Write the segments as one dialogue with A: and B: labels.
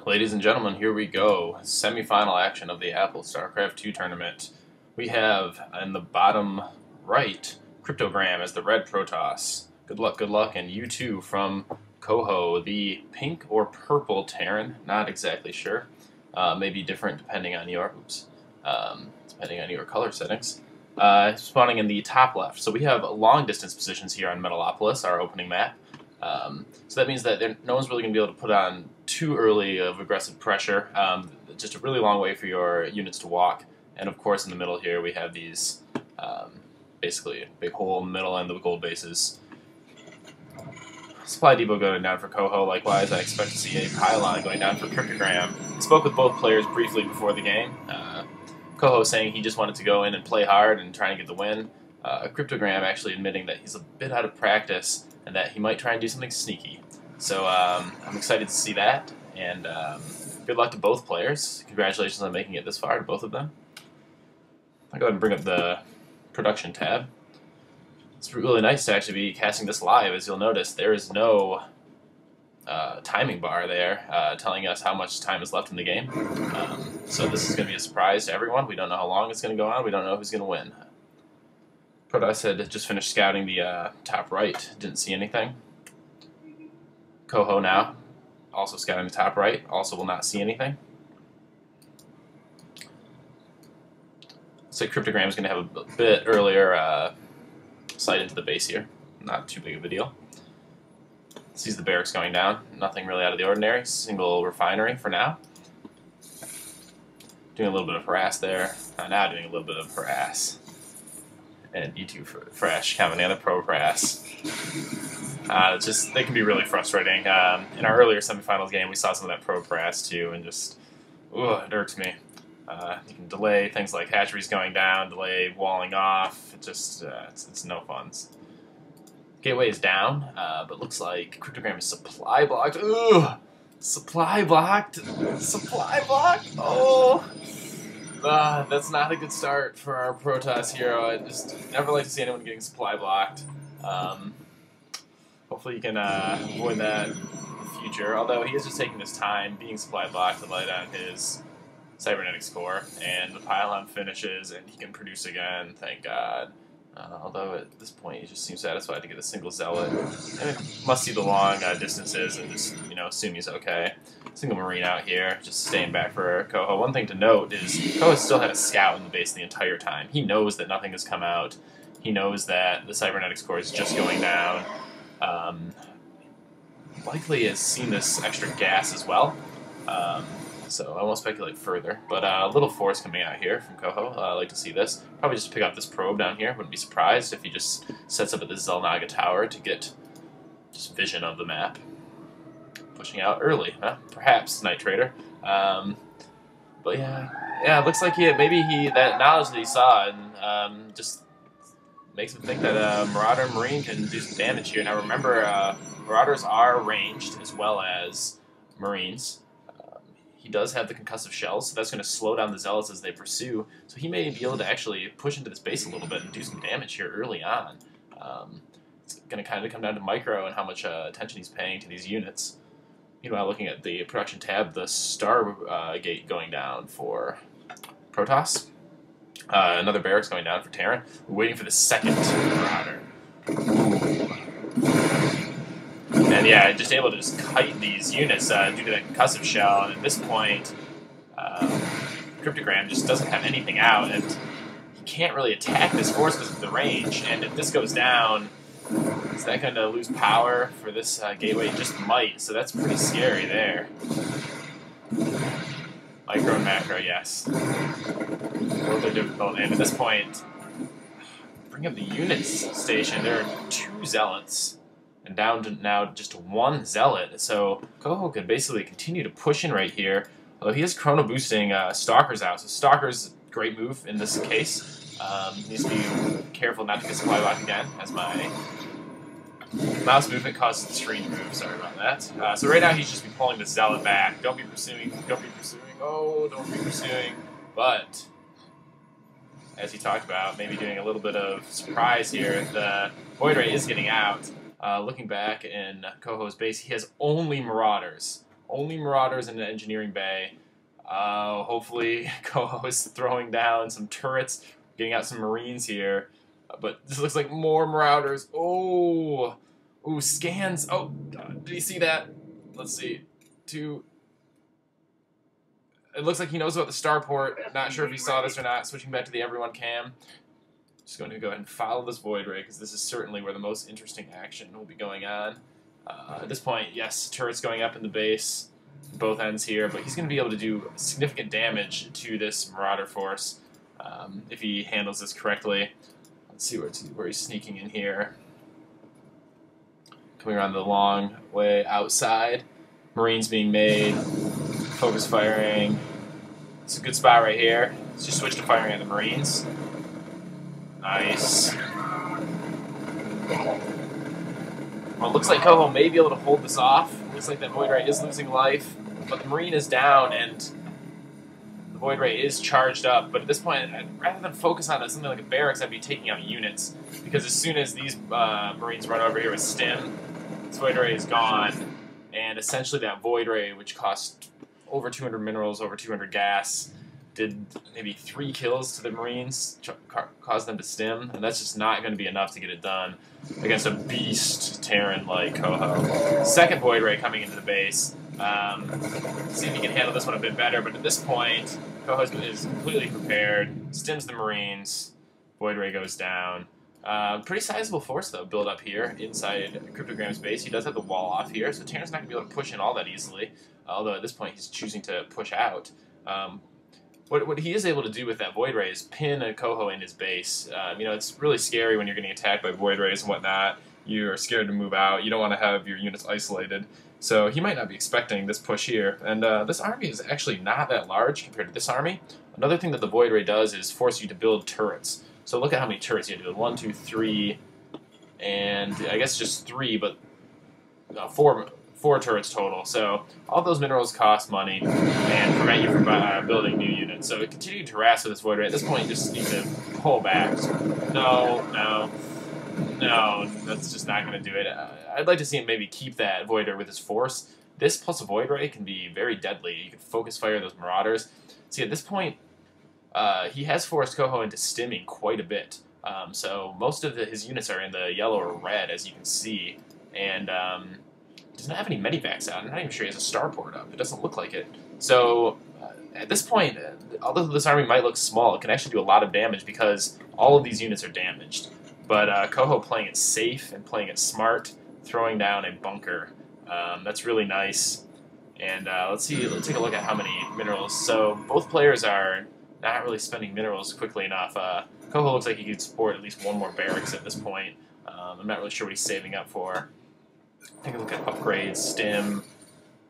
A: Ladies and gentlemen, here we go. Semi-final action of the Apple StarCraft 2 tournament. We have, in the bottom right, Cryptogram as the red Protoss. Good luck, and you too from KOHO, the pink or purple Terran, not exactly sure. Maybe different depending on your, depending on your color settings. Spawning in the top left. So we have long distance positions here on Metalopolis, our opening map. So that means that no one's really going to be able to put on too early of aggressive pressure. Just a really long way for your units to walk. And of course in the middle here we have these, basically a big hole in the middle and the gold bases. Supply depot going down for KOHO. Likewise, I expect to see a pylon going down for Cryptogram. I spoke with both players briefly before the game. KOHO saying he just wanted to go in and play hard and try and get the win. Cryptogram actually admitting that he's a bit out of practice and that he might try and do something sneaky. So I'm excited to see that, and good luck to both players. Congratulations on making it this far to both of them. I'll go ahead and bring up the production tab. It's really nice to actually be casting this live. As you'll notice, there is no timing bar there telling us how much time is left in the game. So this is going to be a surprise to everyone. We don't know how long it's going to go on. We don't know who's going to win. Protoss had just finished scouting the top right. Didn't see anything. KOHO now, also scouting the top right. Also will not see anything. Looks like Cryptogram is going to have a bit earlier sight into the base here. Not too big of a deal. Sees the barracks going down. Nothing really out of the ordinary. Single refinery for now. Doing a little bit of harass there. Now doing a little bit of harass. And E2 fresh, having another pro harass. They can be really frustrating. In our earlier semifinals game, we saw some of that pro harass too, and just, it irks me. You can delay things like hatcheries going down, delay walling off. It just, it's no fun. Gateway is down, but looks like Cryptogram is supply blocked. Ugh! Supply blocked? Supply blocked? Oh! That's not a good start for our Protoss hero. I just never like to see anyone getting supply blocked. Hopefully you can avoid that in the future, although he is just taking his time being supply blocked to light on his cybernetics core, and the pylon finishes and he can produce again, thank God. Although at this point he just seems satisfied to get a single zealot. And must see the long distances and just, assume he's okay. Single marine out here, just staying back for KOHO. One thing to note is KOHO still had a scout in the base the entire time. He knows that nothing has come out. He knows that the cybernetics core is just going down. Likely has seen this extra gas as well. So I won't speculate further, but a little force coming out here from KOHO. I like to see this. Probably just pick up this probe down here. Wouldn't be surprised if he just sets up at the Zelnaga Tower to get just vision of the map. Pushing out early, huh? Perhaps, Night Trader. But yeah, it looks like that knowledge that he saw and just makes him think that Marauder and Marine can do some damage here. Now remember, Marauders are ranged as well as Marines. He does have the concussive shells, so that's going to slow down the Zealots as they pursue. So he may be able to actually push into this base a little bit and do some damage here early on. It's going to kind of come down to Micro and how much attention he's paying to these units. Meanwhile, looking at the production tab, the Star Gate going down for Protoss. Another barracks going down for Terran. We're waiting for the second Marauder. And yeah, just able to just kite these units due to that concussive shell, and at this point, Cryptogram just doesn't have anything out, and he can't really attack this force because of the range, and if this goes down, is that going to lose power for this gateway? It just might, so that's pretty scary there. Micro and macro, yes. Both are difficult, and at this point, bring up the units station. There are 2 zealots. And down to now just 1 zealot, so KOHO could basically continue to push in right here. Although he is chrono boosting Stalkers out, so Stalkers, great move in this case. Needs to be careful not to get supply locked again, as my mouse movement causes the screen to move. Sorry about that. So right now he's just pulling the zealot back. Don't be pursuing. Don't be pursuing. Oh, don't be pursuing. But as he talked about, maybe doing a little bit of surprise here. The Void Ray is getting out. Looking back in KOHO's base, he has only Marauders. Only Marauders in the engineering bay. Hopefully KOHO is throwing down some turrets, getting out some Marines here. But this looks like more Marauders. Oh! Ooh, scans. Oh, did you see that? Let's see. Two. It looks like he knows about the starport. Not sure if he saw this or not. Switching back to the everyone cam. Just going to go ahead and follow this Void Ray, because this is certainly where the most interesting action will be going on. At this point, yes, turrets going up in the base, both ends here, but he's going to be able to do significant damage to this Marauder force if he handles this correctly. Let's see where he's sneaking in here. Coming around the long way outside. Marines being made. Focus firing. It's a good spot right here. Let's just switch to firing at the Marines. Nice. Well, it looks like KOHO may be able to hold this off. Looks like that Void Ray is losing life, but the Marine is down and the Void Ray is charged up. But at this point, rather than focus on something like a barracks, I'd be taking out units, because as soon as these Marines run over here with stim, this Void Ray is gone, and essentially that Void Ray, which cost over 200 minerals, over 200 gas, did maybe 3 kills to the Marines, caused them to stim, and that's just not going to be enough to get it done against a beast Terran like KOHO. Second Void Ray coming into the base. See if he can handle this one a bit better, but at this point, KOHO is completely prepared, stims the Marines, Void Ray goes down. Pretty sizable force, though, build up here inside Cryptogram's base. He does have the wall off here, so Terran's not going to be able to push in all that easily, although at this point he's choosing to push out. What he is able to do with that Void Ray is pin a KOHO in his base. You know, it's really scary when you're getting attacked by Void Rays and whatnot. You're scared to move out. You don't want to have your units isolated. So he might not be expecting this push here. And this army is actually not that large compared to this army. Another thing that the Void Ray does is force you to build turrets. So look at how many turrets you have to build. 1, 2, 3, and I guess just 3, but 4 turrets total. So all those minerals cost money and prevent you from building new units. So continue to harass with this Void Ray. At this point, you just need to pull back. No, that's just not going to do it. I'd like to see him maybe keep that Void Ray with his force. This plus a Void Ray can be very deadly. You can focus fire those Marauders. See, at this point, he has forced KOHO into stimming quite a bit. So most of his units are in the yellow or red, as you can see. And does not have any medivacs out. I'm not even sure he has a starport up. It doesn't look like it. So at this point, although this army might look small, it can actually do a lot of damage because all of these units are damaged. But KOHO playing it safe and playing it smart, throwing down a bunker. That's really nice. And let's take a look at how many minerals. So both players are not really spending minerals quickly enough. KOHO looks like he could support at least 1 more barracks at this point. I'm not really sure what he's saving up for. Take a look at upgrades, stim,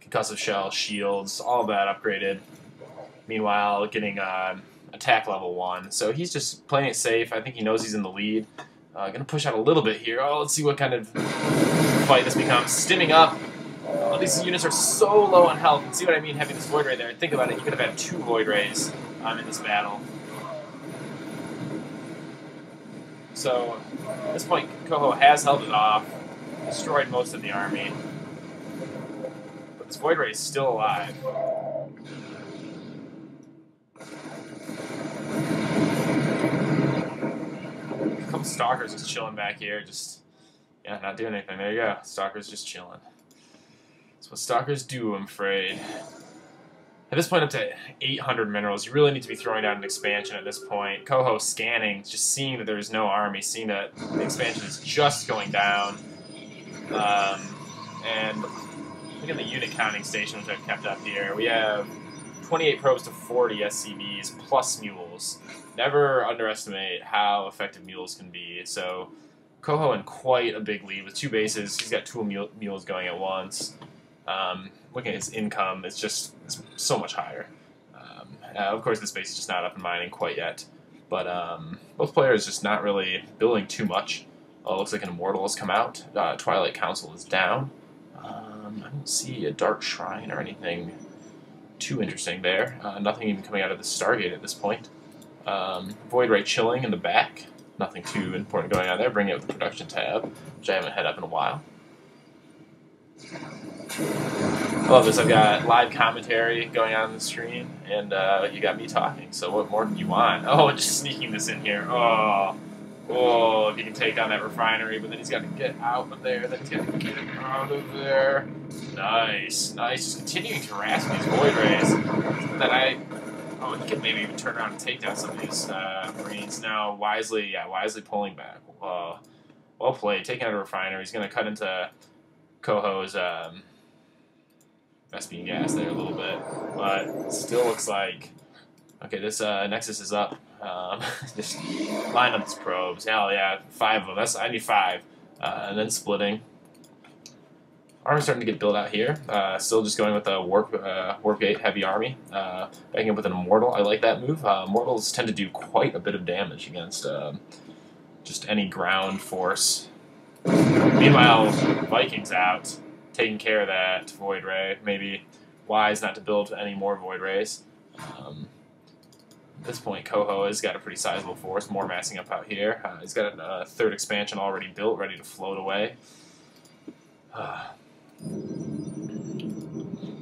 A: concussive shell, shields, all of that upgraded. Meanwhile, getting attack level 1. So he's just playing it safe. I think he knows he's in the lead. Gonna push out a little bit here. Oh, let's see what kind of fight this becomes. Stimming up. Oh, these units are so low on health. And see what I mean having this Void Ray there. Think about it. You could have had 2 Void Rays in this battle. So at this point, KOHO has held it off. Destroyed most of the army. But this Void Ray is still alive. A couple Stalkers just chilling back here, yeah, not doing anything. There you go. Stalkers just chilling. That's what Stalkers do, I'm afraid. At this point, up to 800 minerals, you really need to be throwing down an expansion at this point. KOHO scanning, just seeing that there's no army, seeing that the expansion is just going down. And look at the unit counting station, which I've kept up here. We have 28 probes to 40 SCVs plus mules. Never underestimate how effective mules can be. So KOHO in quite a big lead with 2 bases. He's got 2 mules going at once. Looking at his income, it's so much higher. Of course, this base is just not up and mining quite yet. But both players just not really building too much. Oh, looks like an Immortal has come out. Twilight Council is down. I don't see a Dark Shrine or anything too interesting there. Nothing even coming out of the Stargate at this point. Void Ray chilling in the back. Nothing too important going on there. Bringing up the production tab, which I haven't had up in a while. I love this. I've got live commentary going on the screen, and you got me talking. So what more do you want? Oh, just sneaking this in here. Oh, if you can take down that refinery, but then he's got to get out of there. Then he's got to get out of there. Nice, nice. Just continuing to harass these void rays. Oh, he could maybe even turn around and take down some of these Marines. Now, wisely pulling back. Well played. Taking out a refinery. He's going to cut into KOHO's Vespian gas there a little bit, but still looks like okay. This Nexus is up. Just line up these probes. Hell yeah, 5 of them. I need 5, and then splitting. Army's starting to get built out here. Still just going with a warp gate heavy army. Backing up with an immortal. I like that move. Immortals tend to do quite a bit of damage against just any ground force. Meanwhile, Vikings out, taking care of that Void Ray. Maybe wise not to build any more Void Rays. At this point, KOHO has got a pretty sizable force, more massing up out here. He's got a 3rd expansion already built, ready to float away.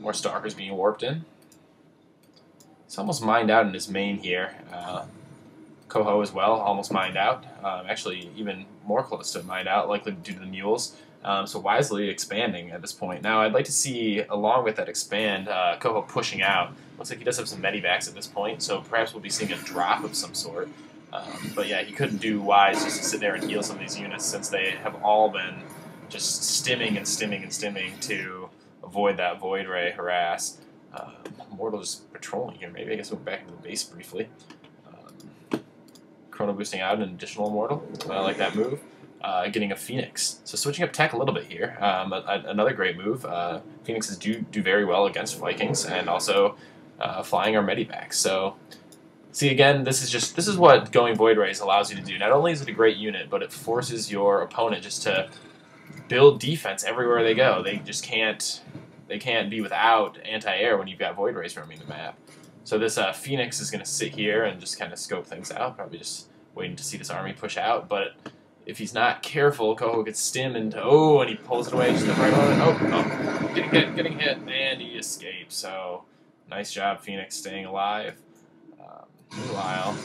A: More Stalkers being warped in. He's almost mined out in his main here. KOHO as well, almost mined out. Actually, even more close to mined out, likely due to the mules. So wisely expanding at this point. Now, I'd like to see, along with that expand, KOHO pushing out. Looks like he does have some medivacs at this point, so perhaps we'll be seeing a drop of some sort. But yeah, he couldn't do wise just to sit there and heal some of these units, since they have all been just stimming and stimming and stimming to avoid that Void Ray harass. Mortal just patrolling here, maybe. I guess we'll go back into the base briefly. Chrono boosting out an additional Immortal. I like that move. Getting a Phoenix. So switching up tech a little bit here. Another great move. Phoenixes do very well against Vikings, and also flying our medivacs. So see, again, this is what going Void Rays allows you to do. Not only is it a great unit, but it forces your opponent just to build defense everywhere they go. They can't be without anti-air when you've got Void Rays roaming the map. So this Phoenix is going to sit here and just kind of scope things out, probably just waiting to see this army push out. But if he's not careful, KOHO gets stim into, and he pulls it away just at the right moment. Getting hit, and he escapes. So nice job, Phoenix, staying alive. Meanwhile,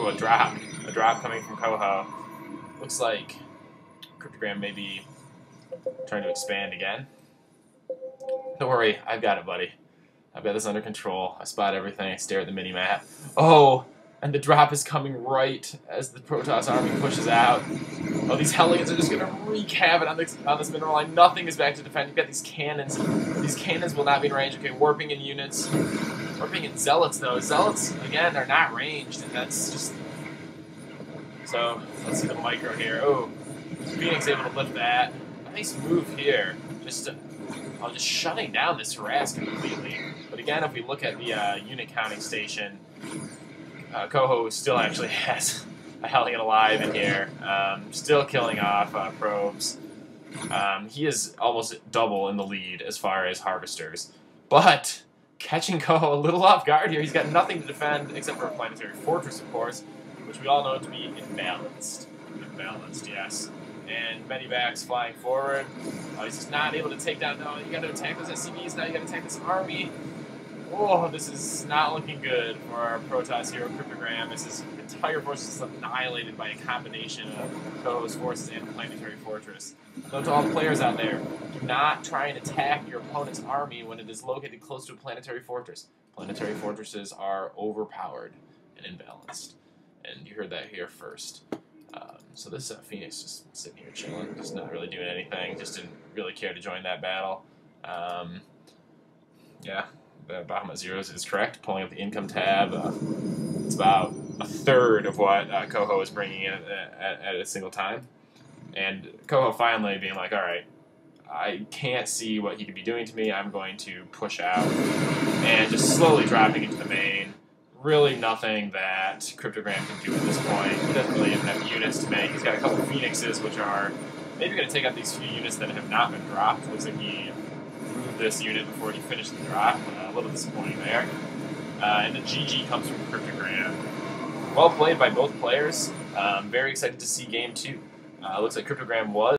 A: a drop coming from KOHO. Looks like Cryptogram may be trying to expand again. Don't worry, I've got it, buddy. I've got this under control. I spot everything. I stare at the mini-map. Oh, and the drop is coming right as the Protoss army pushes out. Oh, these Hellions are just going to wreak havoc on this mineral line. Nothing is back to defend. You've got these cannons. These cannons will not be in range. Okay, warping in units. Warping in Zealots, though. Zealots, again, are not ranged, and that's just... So, let's see the micro here. Oh, Phoenix able to lift that. Nice move here. Just shutting down this harass completely. But again, if we look at the unit counting station, KOHO still actually has a Hellion alive in here, still killing off probes. He is almost double in the lead as far as harvesters. But catching KOHO a little off guard here. He's got nothing to defend except for a planetary fortress, of course, which we all know to be imbalanced. Imbalanced, yes. And medivacs flying forward. Oh, he's just not able to take down. No, you got to attack those SCVs now. You got to attack this army. Oh, this is not looking good for our Protoss hero Cryptogram. His entire force is annihilated by a combination of KOHO's forces and the planetary fortress. So to all the players out there, do not try and attack your opponent's army when it is located close to a planetary fortress. Planetary fortresses are overpowered and imbalanced. And you heard that here first. So this Phoenix just sitting here chilling, just not really doing anything, just didn't really care to join that battle. Yeah, the Bahamut Zeros is correct, pulling up the income tab. It's about a third of what KOHO is bringing in at a single time. And KOHO finally being like, alright, I can't see what he could be doing to me, I'm going to push out, and just slowly dropping into the main. Really nothing that Cryptogram can do at this point. He doesn't really even have units to make. He's got a couple of Phoenixes, which are maybe going to take out these few units that have not been dropped. Looks like he moved this unit before he finished the drop. A little disappointing there. And the GG comes from Cryptogram. Well played by both players. Very excited to see Game 2. Looks like Cryptogram was